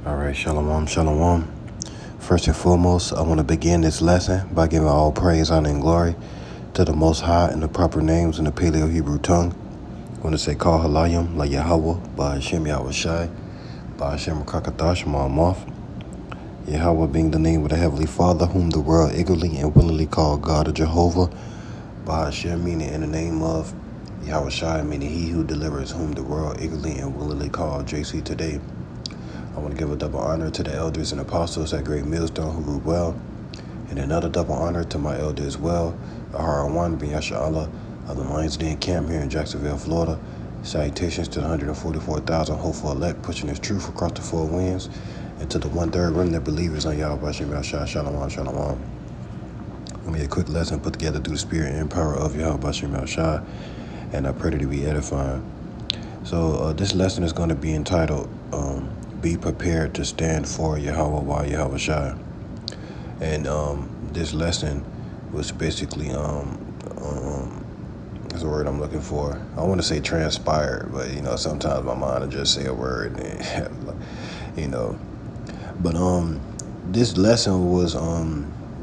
All right, shalom, shalom. First and foremost, I want to begin this lesson by giving all praise, honor, and glory to the Most High in the proper names in the Paleo Hebrew tongue. I want to say, Call Halayim, La Yahawah, Bahasham, Yahawashi, Bahasham, Kakatash, Ma'amoth. Yahawah being the name of the Heavenly Father, whom the world eagerly and willingly called God or Jehovah. Bahasham, meaning in the name of Yahawashi, meaning He who delivers, whom the world eagerly and willingly called JC today. I want to give a double honor to the elders and apostles at Great Millstone who ruled well, and another double honor to my elder as well, Aharawan bin Yasha of the Lions Den Camp here in Jacksonville, Florida. Salutations to the 144,000 hopeful elect pushing this truth across the four winds, and to the 1/3 remnant believers on Yahawashi, Shalom, Shalom. Let me a quick lesson put together through the spirit and power of Yahawashi, and I pray that it be edifying. So this lesson is going to be entitled, Be Prepared to Stand for Yahawah Yahawashi. And this lesson was basically, that's the word I'm looking for. I want to say transpired, but, sometimes my mind will just say a word, and, But this lesson was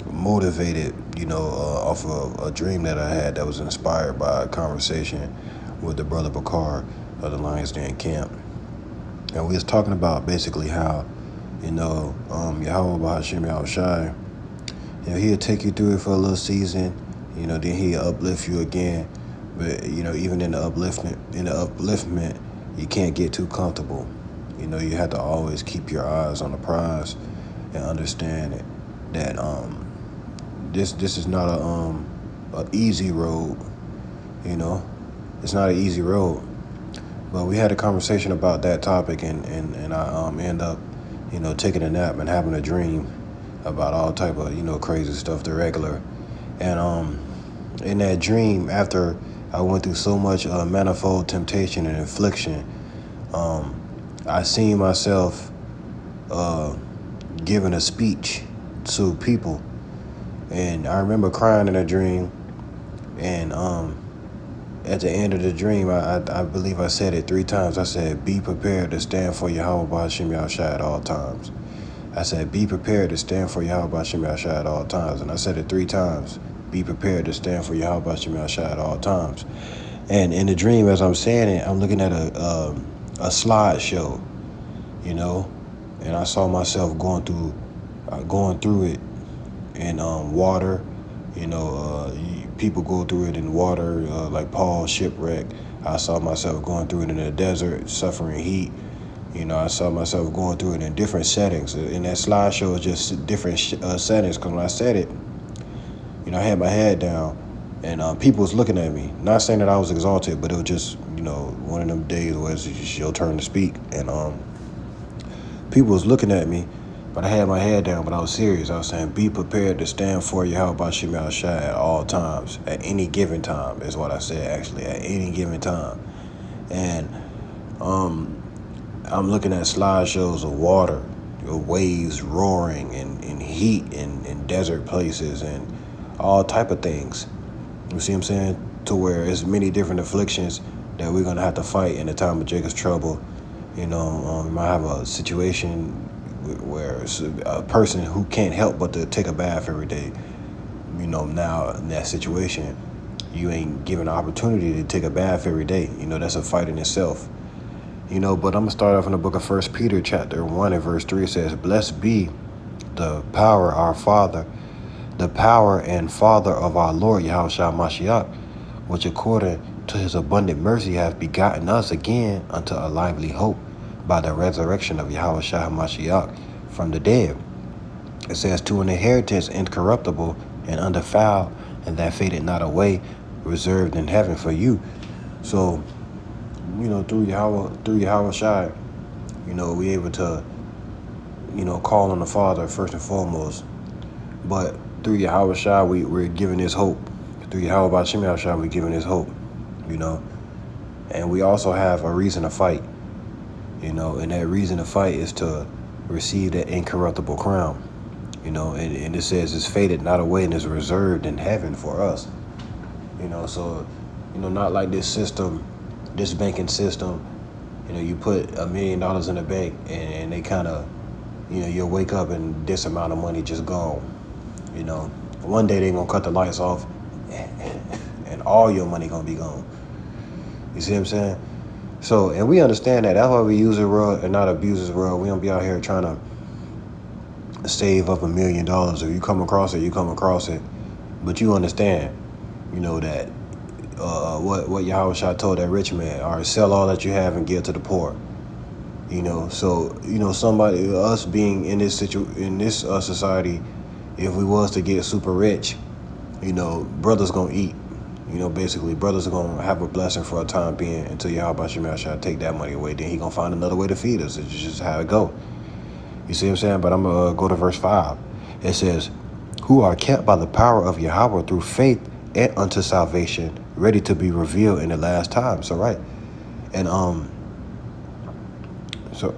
motivated, off of a dream that I had that was inspired by a conversation with the brother Bakar of the Lions Den Camp. And we was talking about basically how, Yahawah Bahasham Yahawashi, he'll take you through it for a little season, then he'll uplift you again. But, even in the upliftment, you can't get too comfortable. You have to always keep your eyes on the prize and understand that this is not a easy road, It's not an easy road. But we had a conversation about that topic, and I end up, taking a nap and having a dream about all type of, crazy stuff, the regular. And in that dream, after I went through so much manifold temptation and affliction, I seen myself giving a speech to people. And I remember crying in a dream, and at the end of the dream, I believe I said it 3 times. I said, be prepared to stand for Yahawah Bahasham Yahawashi at all times. I said, be prepared to stand for Yahawah Bahasham Yahawashi at all times. And I said it 3 times. Be prepared to stand for Yahawah Bahasham Yahawashi at all times. And in the dream, as I'm saying it, I'm looking at a slideshow, and I saw myself going through it in water. People go through it in water, like Paul's shipwreck. I saw myself going through it in the desert, suffering heat. I saw myself going through it in different settings. And that slideshow is just different settings. Because when I said it, I had my head down, and people was looking at me. Not saying that I was exalted, but it was just, one of them days where it's your turn to speak. And people was looking at me. But I had my head down, but I was serious. I was saying, be prepared to stand for Yahawah Bahasham Yahawashi at all times, at any given time, is what I said, actually, at any given time. And I'm looking at slideshows of water, waves roaring, and heat in desert places, and all type of things. You see what I'm saying? To where there's many different afflictions that we're going to have to fight in the time of Jacob's trouble. We might have a situation where it's a person who can't help but to take a bath every day. Now in that situation, you ain't given the opportunity to take a bath every day. That's a fight in itself. But I'm going to start off in the book of 1 Peter chapter 1 and verse 3. It says, blessed be the power, our Father, the power and Father of our Lord Yahawashi Mashiach, which according to his abundant mercy hath begotten us again unto a lively hope by the resurrection of Yahawashi Mashiach from the dead. It says, to an inheritance incorruptible and undefiled, and that faded not away, reserved in heaven for you. So, through Yahawashi, we able to, call on the Father first and foremost. But through Yahawashi, we're given this hope. Through Yahawah Bahasham Yahawashi, we're given this hope, And we also have a reason to fight. And that reason to fight is to receive that incorruptible crown, and it says it's faded not away and is reserved in heaven for us, so, not like this system, this banking system, you put $1 million in the bank and they kind of, you'll wake up and this amount of money just gone. One day they're gonna cut the lights off, and all your money gonna be gone. You see what I'm saying? So, and we understand that. That's why we use the world and not abuse the world. We don't be out here trying to save up $1 million. If you come across it, you come across it. But you understand, that what Yahawashi told that rich man, all right, sell all that you have and give to the poor. So somebody, us being in this society, if we was to get super rich, brothers gonna eat. Basically, brothers are gonna have a blessing for a time being until Yahawashi take that money away. Then he gonna find another way to feed us. It's just how it go. You see what I'm saying? But I'm gonna go to verse 5. It says, "Who are kept by the power of Yahawah through faith and unto salvation, ready to be revealed in the last time." So right, and so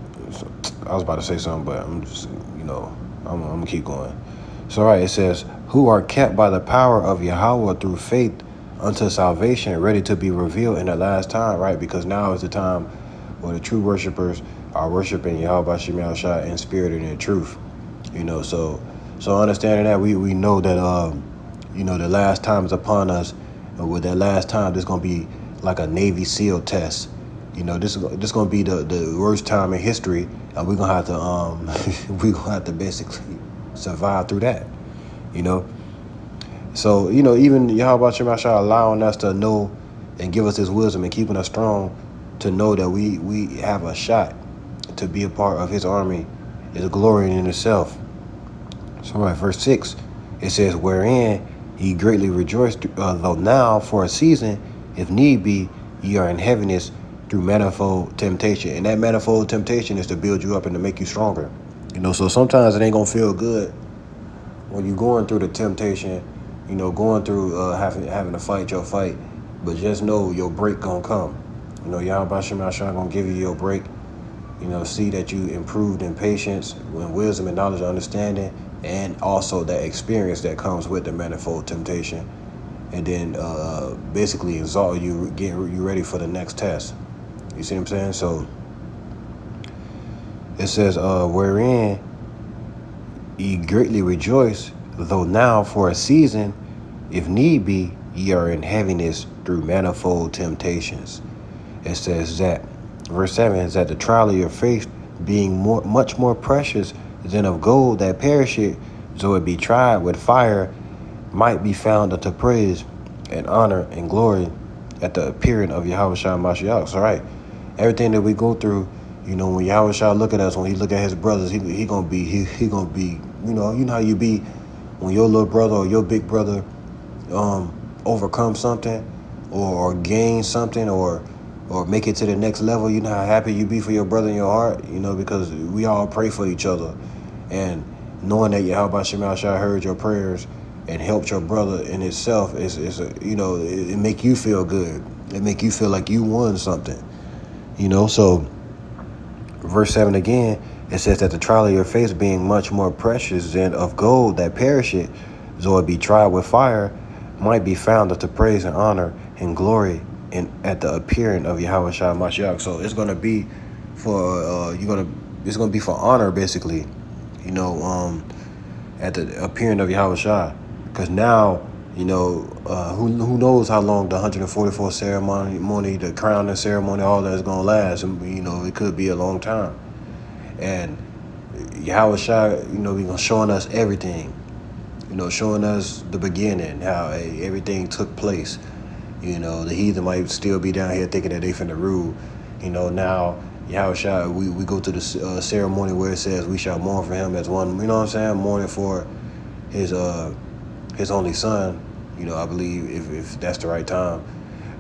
I was about to say something, but I'm just I'm gonna keep going. So right, it says, "Who are kept by the power of Yahawah through faith unto salvation, ready to be revealed in the last time." Right, because now is the time where the true worshipers are worshiping Yahawashi in spirit and in truth. So understanding that, we know that the last time is upon us, and with that last time, there's gonna be like a Navy SEAL test. This gonna be the worst time in history, and we're gonna have to we're gonna have to basically survive through that. So even Yahawashi allowing us to know and give us His wisdom and keeping us strong to know that we have a shot to be a part of His army is a glory in itself. So right, verse 6, it says, "Wherein ye greatly rejoice, though now for a season, if need be, ye are in heaviness through manifold temptation." And that manifold temptation is to build you up and to make you stronger. So sometimes it ain't gonna feel good when you're going through the temptation, going through having to fight your fight. But just know your break gonna come. Yahawashi gonna give you your break. See that you improved in patience, in wisdom and knowledge and understanding, and also that experience that comes with the manifold temptation. And then basically exalt you, get you ready for the next test. You see what I'm saying? So it says, "Wherein ye greatly rejoice, though now for a season, if need be, ye are in heaviness through manifold temptations." It says that, verse 7 is that the trial of your faith being much more precious than of gold that perisheth, though it be tried with fire, might be found unto praise and honor and glory at the appearing of Yahawashi Mashiach. So right, everything that we go through, when Yahawashi look at us, when he look at his brothers, he gonna be how you be when your little brother or your big brother overcome something or gain something or make it to the next level. You know how happy you be for your brother in your heart, because we all pray for each other. And knowing that Yahawashi heard your prayers and helped your brother in itself it make you feel good. It make you feel like you won something. So verse 7 again, it says that the trial of your faith being much more precious than of gold that perisheth, though it be tried with fire, might be found unto praise and honor and glory at the appearing of Yahawashi Mashiach. So it's gonna be for it's gonna be for honor, basically. At the appearing of Yahawashi, because now who knows how long the 144 ceremony, the crowning ceremony, all that is gonna last. And it could be a long time. And Yahawashi, showing us everything. Showing us the beginning, how everything took place. The heathen might still be down here thinking that they finna rule. Now Yahawashi, we go to the ceremony where it says we shall mourn for him as one. You know what I'm saying? Mourning for his only son. I believe if that's the right time.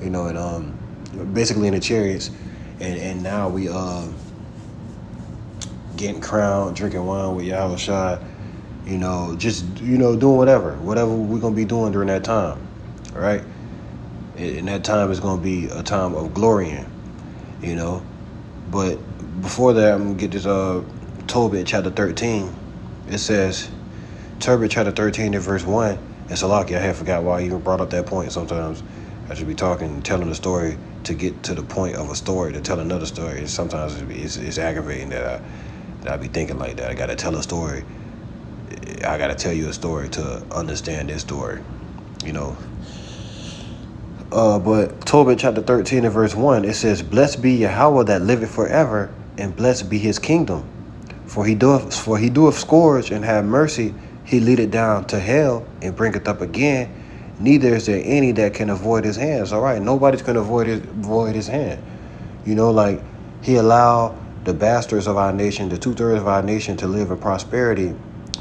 And basically in the chariots, and now we getting crowned, drinking wine with Yahawashi. Just doing whatever we're gonna be doing during that time. All right. And that time is going to be a time of glorying, But before that, I'm going to get this Tobit chapter 13. It says, Tobit chapter 13 and verse 1. And Salaki, I had forgot why I even brought up that point. Sometimes I should be telling the story to get to the point of a story, to tell another story. And sometimes it's aggravating that And I be thinking like that. I gotta tell a story. I gotta tell you a story to understand this story. You know. But Tobit chapter 13 and verse 1, it says, "Blessed be Yahawah that liveth forever, and blessed be his kingdom. For he doeth scourge and have mercy. He leadeth down to hell and bringeth up again. Neither is there any that can avoid his hands." All right, nobody's gonna avoid his hand. You know, like he allowed the bastards of our nation, the 2/3 of our nation, to live in prosperity.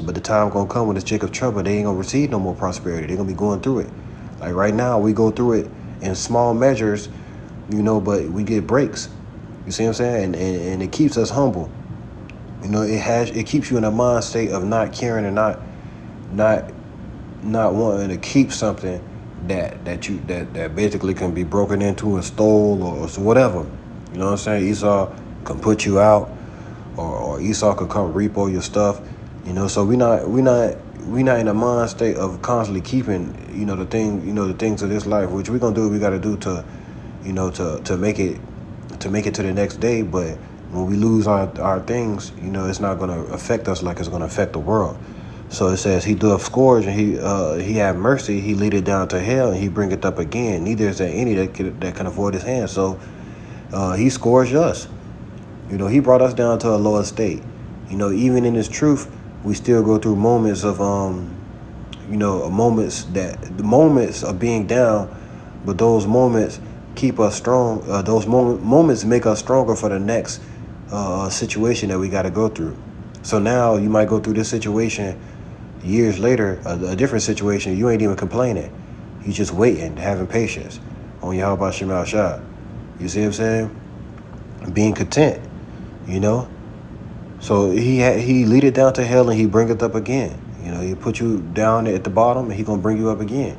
But the time gonna come when it's Jacob's trouble, they ain't gonna receive no more prosperity. They're gonna be going through it. Like right now, we go through it in small measures, you know, but we get breaks. You see what I'm saying? And it keeps us humble. You know, it keeps you in a mind state of not caring and not wanting to keep something that basically can be broken into and stole or whatever. You know what I'm saying? Esau can put you out, or Esau could come reap all your stuff. You know, so we not in a mind state of constantly keeping, the things of this life, which we're gonna do what we gotta do to, to make it to the next day. But when we lose our things, it's not gonna affect us like it's gonna affect the world. So it says, "He doeth scourge, and he have mercy. He leadeth down to hell, and he bringeth up again. Neither is there any that can avoid his hand." So he scourged us. He brought us down to a lower state. Even in his truth, we still go through moments of the moments of being down, but those moments keep us strong. Those moments make us stronger for the next situation that we got to go through. So now you might go through this situation years later, a different situation. You ain't even complaining. You just waiting, having patience on Yahawashi. You see what I'm saying? Being content, So he lead it down to hell, and he bringeth up again. He put you down at the bottom, and he gonna bring you up again.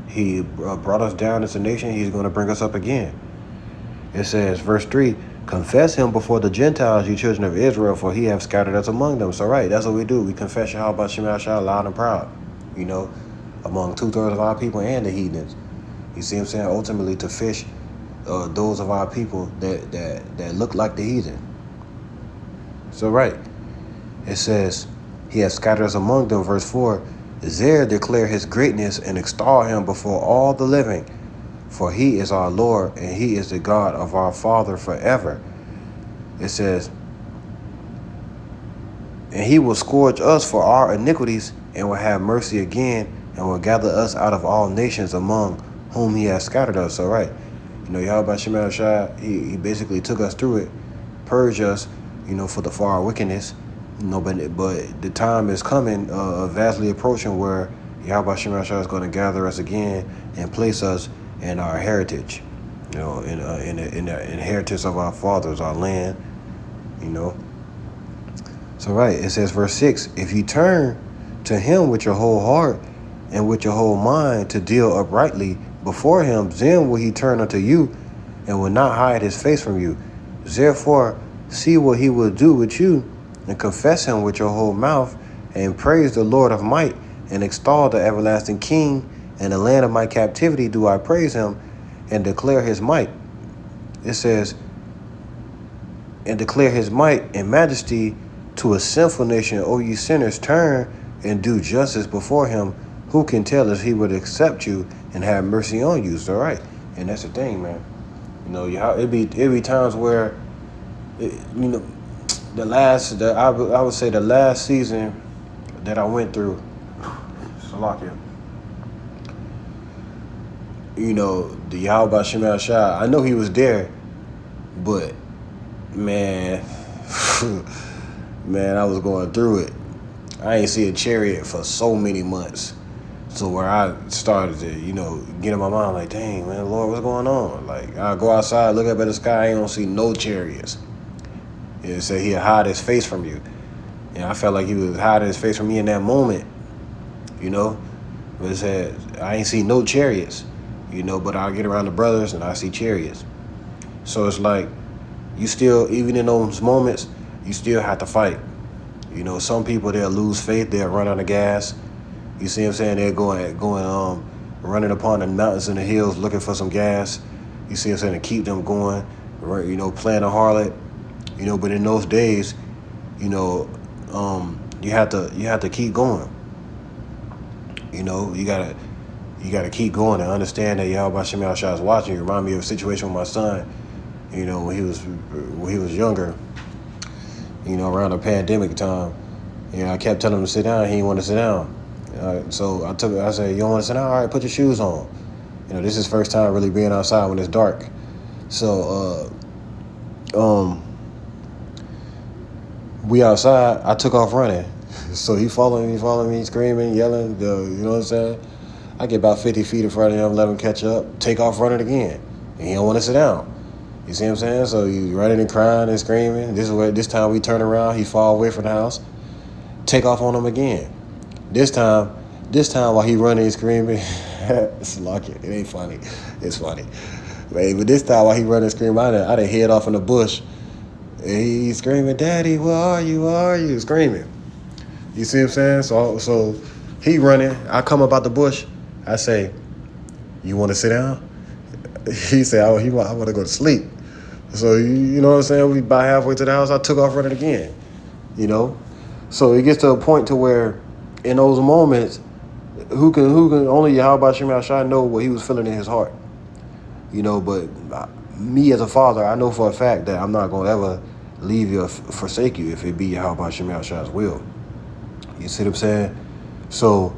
He brought us down as a nation. He's gonna bring us up again. It says, verse 3, "Confess him before the Gentiles, you children of Israel, for he hath scattered us among them." So right, that's what we do. We confess Yahawashi loud and proud, among 2/3 of our people and the heathens. You see what I'm saying? Ultimately to fish those of our people that look like the heathen. So right, it says, "He hath scattered us among them," verse 4, "There declare his greatness and extol him before all the living. For he is our Lord, and he is the God of our Father forever." It says, "And he will scourge us for our iniquities, and will have mercy again, and will gather us out of all nations among whom he has scattered us." So right, Yahweh Shemel Shai, he basically took us through it, purged us, for our wickedness. But the time is coming, vastly approaching, where Yahweh Shemel Shai is going to gather us again and place us in our heritage, in the inheritance of our fathers, our land, So right, it says, verse 6, "If you turn to him with your whole heart and with your whole mind to deal uprightly before him, then will he turn unto you and will not hide his face from you. Therefore, see what he will do with you, and confess him with your whole mouth, and praise the Lord of might, and extol the everlasting King. In the land of my captivity do I praise him, and declare his might." It says, "And declare his might and majesty to a sinful nation. O ye sinners, turn and do justice before him. Who can tell if he would accept you and have mercy on you?" So right, and that's the thing, man. It'd be times where, I would say the last season that I went through, Salakia, the Yahweh Shemel Shai, I know he was there, but man, man, I was going through it. I ain't see a chariot for so many months. So where I started to, get in my mind like, dang, man, Lord, what's going on? Like, I go outside, look up at the sky, I ain't don't see no chariots. It said he'll hide his face from you. And I felt like he was hiding his face from me in that moment, But it said, I ain't see no chariots, but I'll get around the brothers and I see chariots. So it's like, you still, even in those moments, you still have to fight. Some people, they'll lose faith, they'll run out of gas. You see what I'm saying? They're going running upon the mountains and the hills looking for some gas. You see what I'm saying? To keep them going, right? Playing a harlot. But in those days, you know, you have to keep going. You know, you gotta keep going and understand that Yahawashi is watching you. Remind me of a situation with my son, you know, when he was younger, you know, around the pandemic time. You know, I kept telling him to sit down. He didn't want to sit down. So I said, you don't want to sit down? All right, put your shoes on. You know, this is his first time really being outside when it's dark. So, we outside. I took off running. So he following me, screaming, yelling. You know what I'm saying? I get about 50 feet in front of him, let him catch up, take off running again. And he don't want to sit down. You see what I'm saying? So he's running and crying and screaming. This time we turn around, he fall away from the house, take off on him again. This time while he running and screaming, it's like it ain't funny. It's funny. But this time while he running and screaming, I done head off in the bush. And he's screaming, "Daddy, where are you? Where are you?" Screaming. You see what I'm saying? So he running. I come up out the bush. I say, "You want to sit down?" He said, "I want to go to sleep." So you know what I'm saying? We about halfway to the house. I took off running again. You know, so it gets to a point to where, in those moments, who can only Yahawashi know what he was feeling in his heart. You know, but me as a father, I know for a fact that I'm not gonna ever leave you or forsake you if it be Yahawashi will. You see what I'm saying? So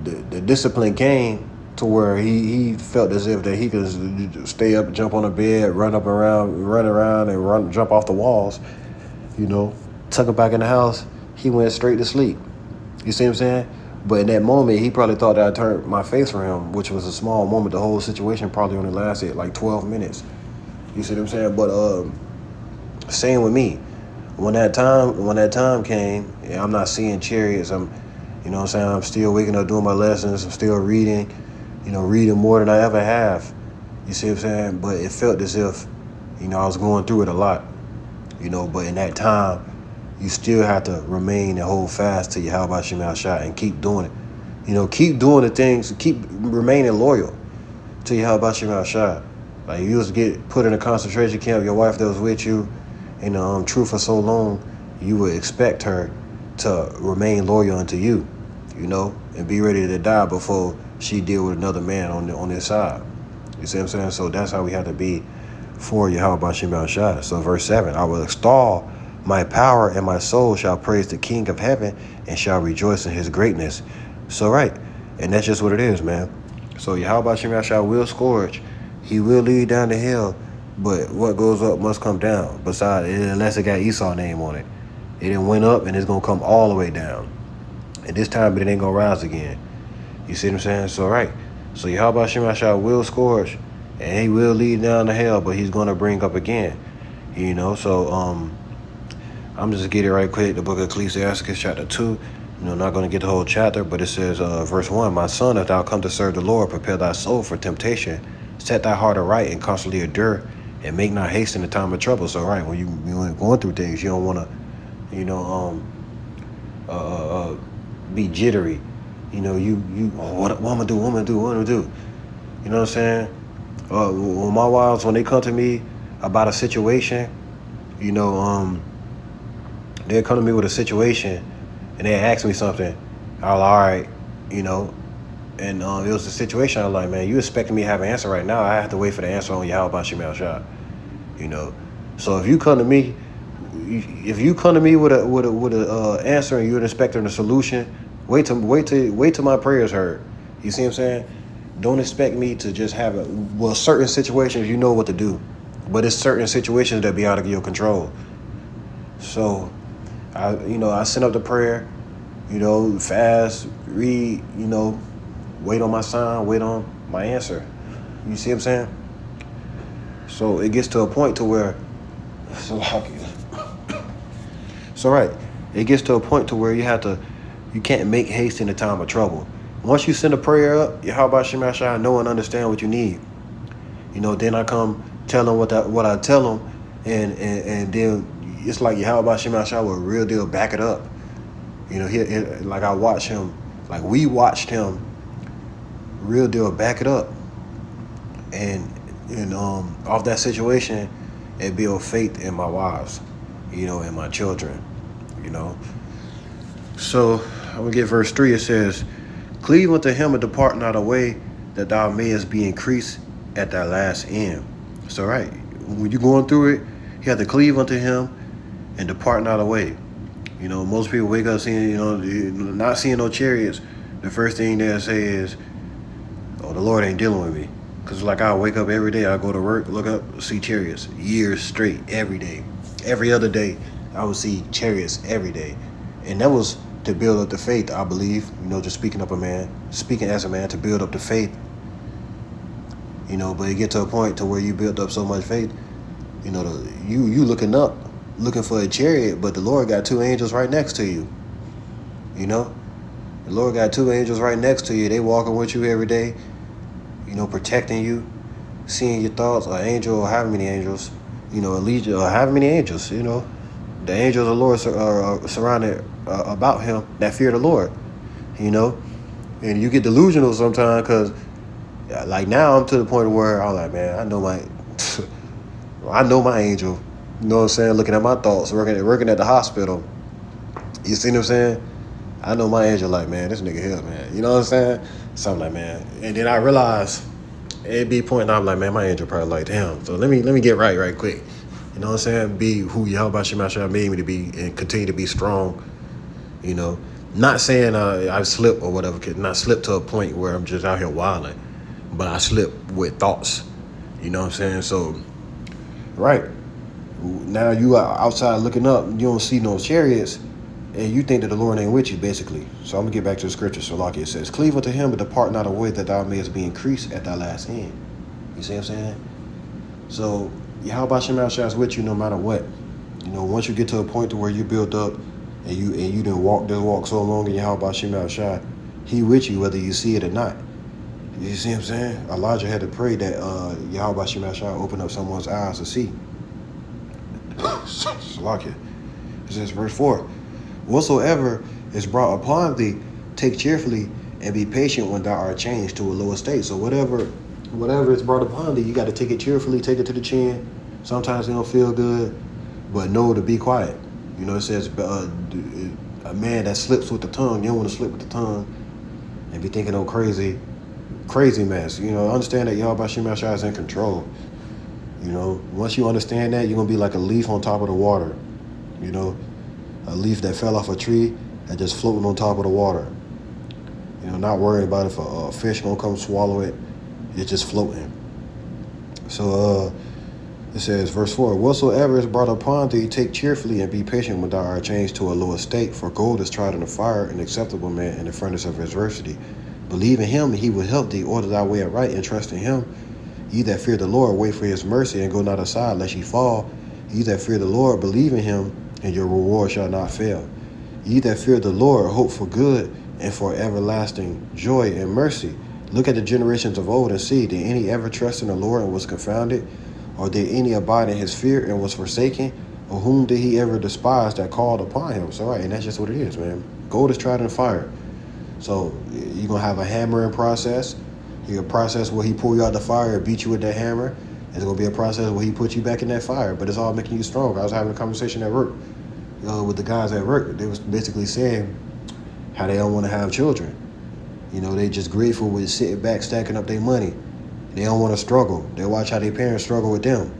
the discipline came to where he felt as if that he could stay up, jump on the bed, run around and jump off the walls, you know, tuck him back in the house. He went straight to sleep. You see what I'm saying? But in that moment, he probably thought that I turned my face for him, which was a small moment. The whole situation probably only lasted like 12 minutes. You see what I'm saying? But same with me. When that time came, I'm not seeing chariots. You know what I'm saying? I'm still waking up, doing my lessons. I'm still reading, you know, reading more than I ever have. You see what I'm saying? But it felt as if, you know, I was going through it a lot. You know, but in that time, you still have to remain and hold fast to Yahawashi and keep doing it. You know, keep doing the things, keep remaining loyal to Yahawashi. Like, you was get put in a concentration camp, your wife that was with you in the truth for so long, you would expect her to remain loyal unto you, you know, and be ready to die before she deal with another man on this side. You see what I'm saying? So that's how we have to be for Yahawashi. So verse 7, I will extol my power, and my soul shall praise the King of heaven and shall rejoice in his greatness. So right, and that's just what it is, man. So Yahawashi will scourge. He will lead down the hill, but what goes up must come down. Besides, unless it got Esau's name on it. It didn't went up, and it's going to come all the way down. And this time, it ain't going to rise again. You see what I'm saying? So right. So Yahawashi will scourge, and he will lead down the hill, but he's going to bring up again. You know, so I'm just get it right quick. The book of Ecclesiastes, chapter 2. You know, not going to get the whole chapter, but it says, verse 1, my son, if thou come to serve the Lord, prepare thy soul for temptation. Set thy heart aright and constantly endure, and make not haste in the time of trouble. So, right, when you're going through things, you don't want to, you know, be jittery. You know, what I'm going to do, what I'm going to do. You know what I'm saying? When my wives, when they come to me about a situation, you know, they'll come to me with a situation and they ask me something. I'll, all right, you know, and it was a situation I was like, man, you expecting me to have an answer right now? I have to wait for the answer on Yahawashi. You know, so if you come to me with a answer and you're expecting a solution, wait till my prayers heard. You see what I'm saying? Don't expect me to just have certain situations you know what to do, but it's certain situations that be out of your control. So, I send up the prayer, you know, fast, read, you know, wait on my sign, wait on my answer. You see what I'm saying? So it gets to a point to where, it gets to a point to where you can't make haste in the time of trouble. Once you send a prayer up, Yahawashi know and understand what you need. You know, then I come tell them what I tell them, and then it's like Yahawashi will real deal back it up. You know, like I watch him, like we watched him real deal back it up, and off that situation, it build faith in my wives, you know, and my children, you know. So I'm gonna get verse 3. It says, "Cleave unto him and depart not away, that thou mayest be increased at thy last end." So right, when you're going through it, you have to cleave unto him and depart not away. You know, most people wake up seeing, not seeing no chariots. The first thing they'll say is, "Oh, the Lord ain't dealing with me." Because like I wake up every day, I go to work, look up, see chariots, years straight, every day. Every other day, I would see chariots every day. And that was to build up the faith, I believe. Just speaking as a man, to build up the faith. But you get to a point to where you build up so much faith, you looking up, looking for a chariot, but the Lord got two angels right next to you. The Lord got two angels right next to you. They walking with you every day, protecting you, seeing your thoughts. An angel, or however many angels, a legion, or however many angels, the angels of the Lord are surrounded about him that fear the Lord, and you get delusional sometimes because, like now I'm to the point where I'm like, man, I know my angel, you know what I'm saying, looking at my thoughts, working at the hospital. You see what I'm saying? I know my angel like, man, this nigga here, man. You know what I'm saying? So I'm like, man. And then I realize it'd be pointing out, like, man, my angel probably like, damn. So let me get right quick. You know what I'm saying? Be who Yahawashi made me to be and continue to be strong. Not saying I slip or whatever, not slip to a point where I'm just out here wilding, but I slip with thoughts. You know what I'm saying? So, right. Now you are outside looking up, you don't see no chariots, and you think that the Lord ain't with you, basically. So I'm going to get back to the scripture. So like it says, "Cleave unto him, but depart not away, that thou mayest be increased at thy last end." You see what I'm saying? So Yahawashi is with you no matter what. Once you get to a point to where you build up and you didn't walk this walk so long in Yahawashi, he with you whether you see it or not. You see what I'm saying? Elijah had to pray that Yahawashi open up someone's eyes to see. Like it. It says verse 4. "Whatsoever is brought upon thee, take cheerfully and be patient when thou art changed to a lower state." So whatever is brought upon thee, you got to take it cheerfully, take it to the chin. Sometimes it don't feel good, but know to be quiet. It says a man that slips with the tongue, you don't want to slip with the tongue and be thinking, oh, crazy mess. Understand that Yahawashi is in control. Once you understand that, you're going to be like a leaf on top of the water. A leaf that fell off a tree that just floating on top of the water. Not worried about if a fish gonna come swallow it. It's just floating. So it says, verse 4, "Whatsoever is brought upon thee, take cheerfully and be patient when thou art changed to a lower state. For gold is tried in the fire, an acceptable man in the furnace of adversity. Believe in him, and he will help thee. Order thy way aright, and trust in him. Ye that fear the Lord, wait for his mercy, and go not aside, lest ye fall. Ye that fear the Lord, believe in him, and your reward shall not fail. Ye that fear the Lord, hope for good, and for everlasting joy and mercy. Look at the generations of old and see, did any ever trust in the Lord and was confounded? Or did any abide in his fear and was forsaken? Or whom did he ever despise that called upon him?" So right, and that's just what it is, man. Gold is tried in fire. So you're going to have a hammering process. You're going to process where he pull you out the fire and beat you with that hammer. There's going to be a process where he put you back in that fire, but it's all making you strong. I was having a conversation at work with the guys at work. They was basically saying how they don't want to have children. They just grateful with sitting back, stacking up their money. They don't want to struggle. They watch how their parents struggle with them.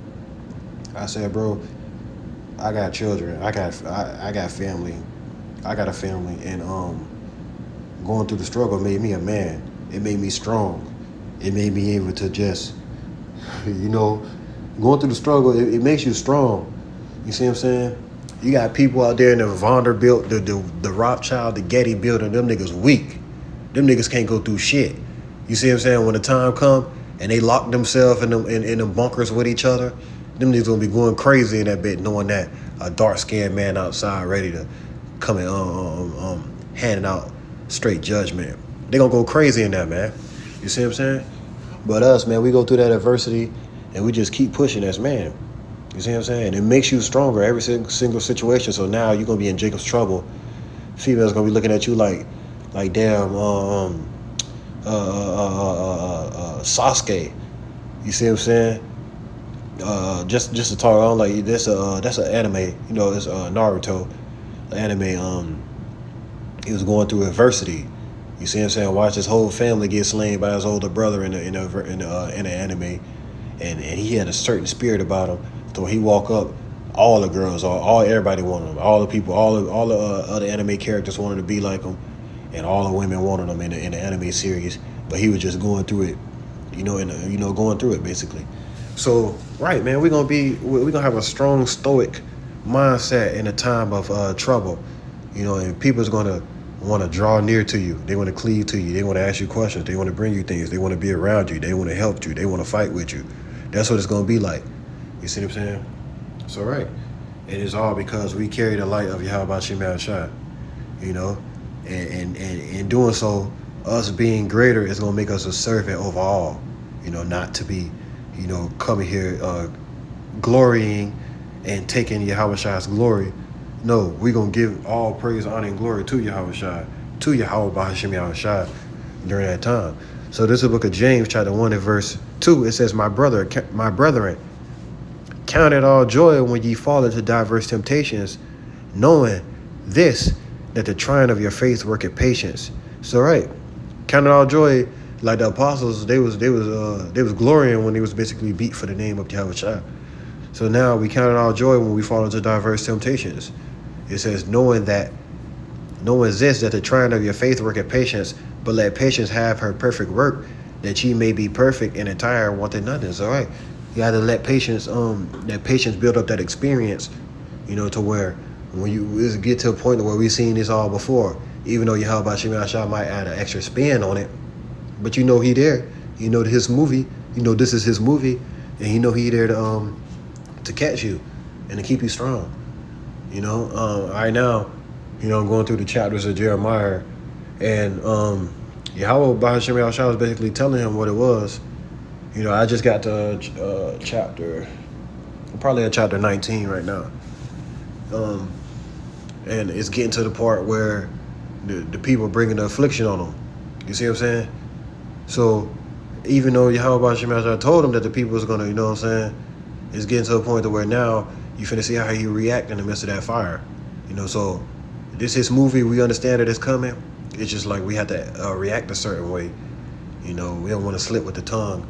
I said, bro, I got children. I got family. I got a family, and going through the struggle made me a man. It made me strong. It made me able to just, going through the struggle, it makes you strong. You see what I'm saying? You got people out there in the Vanderbilt, the Rothschild, the Getty building. Them niggas weak. Them niggas can't go through shit. You see what I'm saying? When the time come and they lock themselves in them bunkers with each other, them niggas gonna be going crazy in that bit, knowing that a dark-skinned man outside ready to come and handing out straight judgment. They gonna go crazy in that, man. You see what I'm saying? But us, man, we go through that adversity and we just keep pushing as man. You see what I'm saying? It makes you stronger every single situation. So now you're gonna be in Jacob's trouble. Females gonna be looking at you like damn Sasuke. You see what I'm saying? Just to talk on, like that's an anime. It's Naruto. anime. He was going through adversity. You see what I'm saying? Watch his whole family get slain by his older brother in the anime, and he had a certain spirit about him. So when he walk up, all the girls, all everybody wanted him. All the people, all the other anime characters wanted to be like him, and all the women wanted him in the anime series. But he was just going through it, going through it basically. So right, man, we're gonna have a strong stoic mindset in a time of trouble, and people's gonna want to draw near to you. They want to cleave to you. They want to ask you questions. They want to bring you things. They want to be around you. They want to help you. They want to fight with you. That's what it's going to be like. You see what I'm saying? So, right. It is all because we carry the light of Yahawashi, and in doing so, us being greater is going to make us a servant overall, not to be, coming here glorying and taking Yahawashi's glory. No, we're going to give all praise, honor, and glory to Yahawashi, to Yahawah, Bahasham, Yahawashi during that time. So this is the book of James, chapter 1 and verse 2. It says, my brethren, count it all joy when ye fall into diverse temptations, knowing this, that the trying of your faith worketh patience. So right, count it all joy, like the apostles, they was glorying when they was basically beat for the name of Yahawashi. So now we count it all joy when we fall into diverse temptations. It says, knowing this, that the trying of your faith worketh patience, but let patience have her perfect work, that ye may be perfect and entire, wanting nothing. So, right, you got to let patience build up that experience, to where when you get to a point where we've seen this all before, even though Yahawashi might add an extra spin on it, but he there, his movie, this is his movie, and he there to catch you and to keep you strong. Right now, I'm going through the chapters of Jeremiah, and Yahawah Bahasham was basically telling him what it was. I just got to probably at chapter 19 right now. And it's getting to the part where the people bringing the affliction on them. You see what I'm saying? So even though Yahawah Bahasham told him that the people was going to, it's getting to a point to where now you finna see how he react in the midst of that fire. So this is movie. We understand that it's coming. It's just like we have to react a certain way. We don't want to slip with the tongue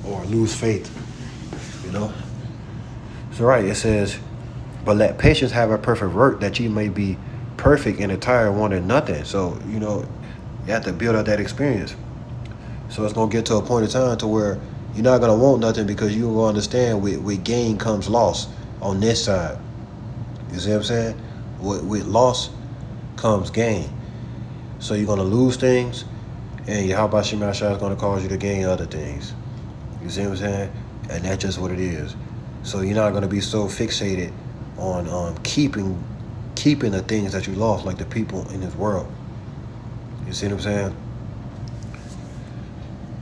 or lose faith. So right, it says, but let patience have a perfect work, that ye may be perfect and entire, wanting nothing. So, you have to build up that experience. So it's going to get to a point in time to where you're not going to want nothing, because you're going to understand with gain comes loss on this side. You see what I'm saying? With loss comes gain. So you're going to lose things, and Yahawah is going to cause you to gain other things. You see what I'm saying? And that's just what it is. So you're not going to be so fixated on keeping the things that you lost, like the people in this world. You see what I'm saying?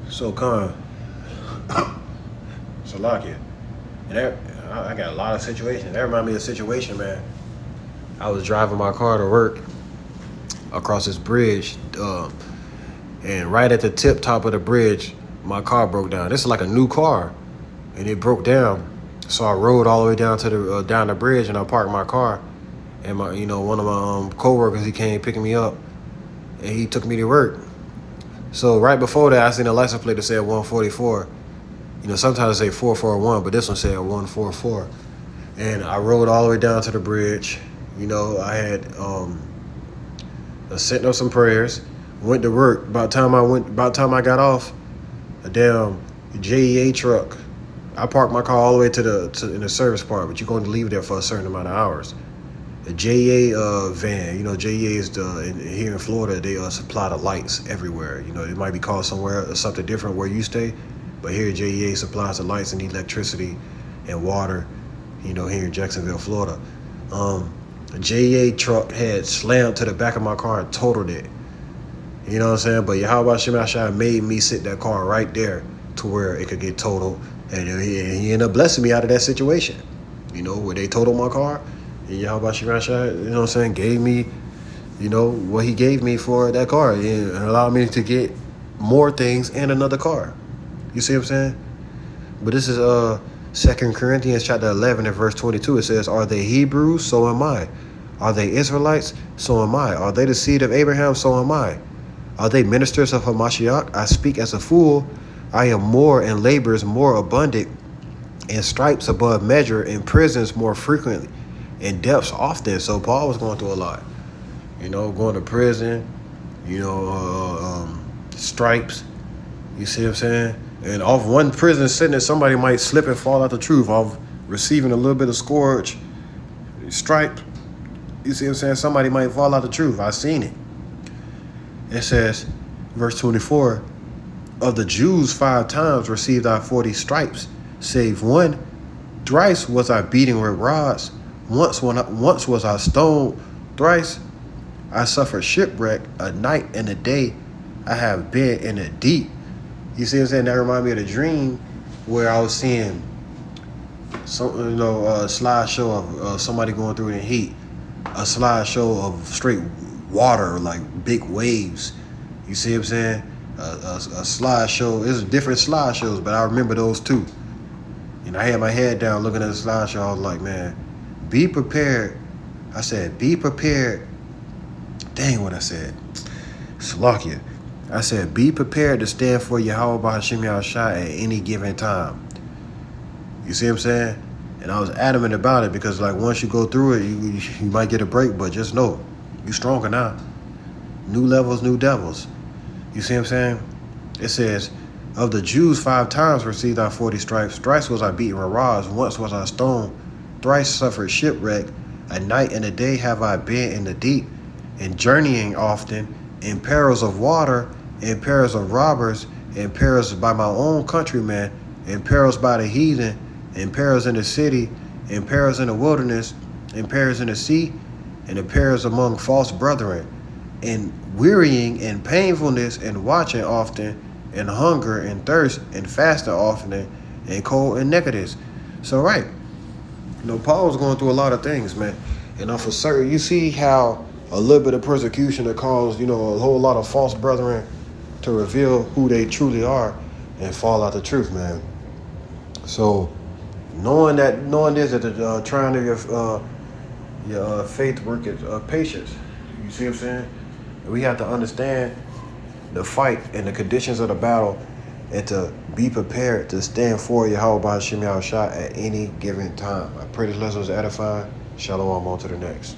So Salakia. And I got a lot of situations. That reminds me of a situation, man. I was driving my car to work across this bridge, and right at the top of the bridge, my car broke down. This is like a new car, and it broke down. So I rode all the way down to down the bridge, and I parked my car. And one of my coworkers, he came picking me up, and he took me to work. So right before that, I seen a license plate that said 144. Sometimes it say 441, but this one said 144. And I rode all the way down to the bridge. I had sent up some prayers, went to work. About the time I got off, a damn JEA truck. I parked my car all the way in the service part, but you're going to leave there for a certain amount of hours. The JEA van, JEA is here in Florida, they supply the lights everywhere. It might be called somewhere or something different where you stay, but here JEA supplies the lights and electricity and water, here in Jacksonville, Florida. A JEA truck had slammed to the back of my car and totaled it. You know what I'm saying? But Yahawashi made me sit that car right there to where it could get totaled. And he ended up blessing me out of that situation. Where they totaled my car. And Yahawashi, gave me, what he gave me for that car. And allowed me to get more things and another car. You see what I'm saying? But this is 2 Corinthians chapter 11 and verse 22. It says, are they Hebrews? So am I. Are they Israelites? So am I. Are they the seed of Abraham? So am I. Are they ministers of Hamashiach? I speak as a fool. I am more in labors more abundant, in stripes above measure, in prisons more frequently, in depths often. So Paul was going through a lot. Going to prison, stripes. You see what I'm saying? And off one prison sentence, somebody might slip and fall out the truth. Off receiving a little bit of scourge, stripe. You see what I'm saying? Somebody might fall out the truth. I seen it. It says, verse 24, of the Jews 5 times received I 40 stripes, save one. Thrice was I beaten with rods. Once was I stoned. Thrice I suffered shipwreck. A night and a day I have been in the deep. You see what I'm saying? That reminded me of the dream where I was seeing some, a slideshow of somebody going through the heat. A slideshow of straight water, like big waves. You see what I'm saying? A slideshow. There's different slideshows, but I remember those too. I had my head down looking at the slideshow. I was like, man, be prepared. I said, be prepared. Dang what I said. Salakia. I said, be prepared to stand for Yahawah Bahasham Yahawashi at any given time. You see what I'm saying? And I was adamant about it because, like, once you go through it, you might get a break, but just know, you stronger now. New levels, new devils. You see what I'm saying? It says, of the Jews 5 times received I 40 stripes. Thrice was I beaten with rods. Once was I stoned. Thrice suffered shipwreck. A night and a day have I been in the deep, and journeying often, in perils of water, in perils of robbers, in perils by my own countrymen, in perils by the heathen, in perils in the city, in perils in the wilderness, in perils in the sea, and in perils among false brethren, in wearying and painfulness, and watching often, and hunger and thirst, and fasting often, and cold and nakedness. So, right, Paul was going through a lot of things, man. And for certain, you see how a little bit of persecution that caused, a whole lot of false brethren to reveal who they truly are and fall out the truth, man. So, knowing this, that trying to your faith work is patience. You see what I'm saying? We have to understand the fight and the conditions of the battle, and to be prepared to stand for Yahawah Bahasham Yahawashi at any given time. I pray this lesson was edifying. Shalom, on to the next.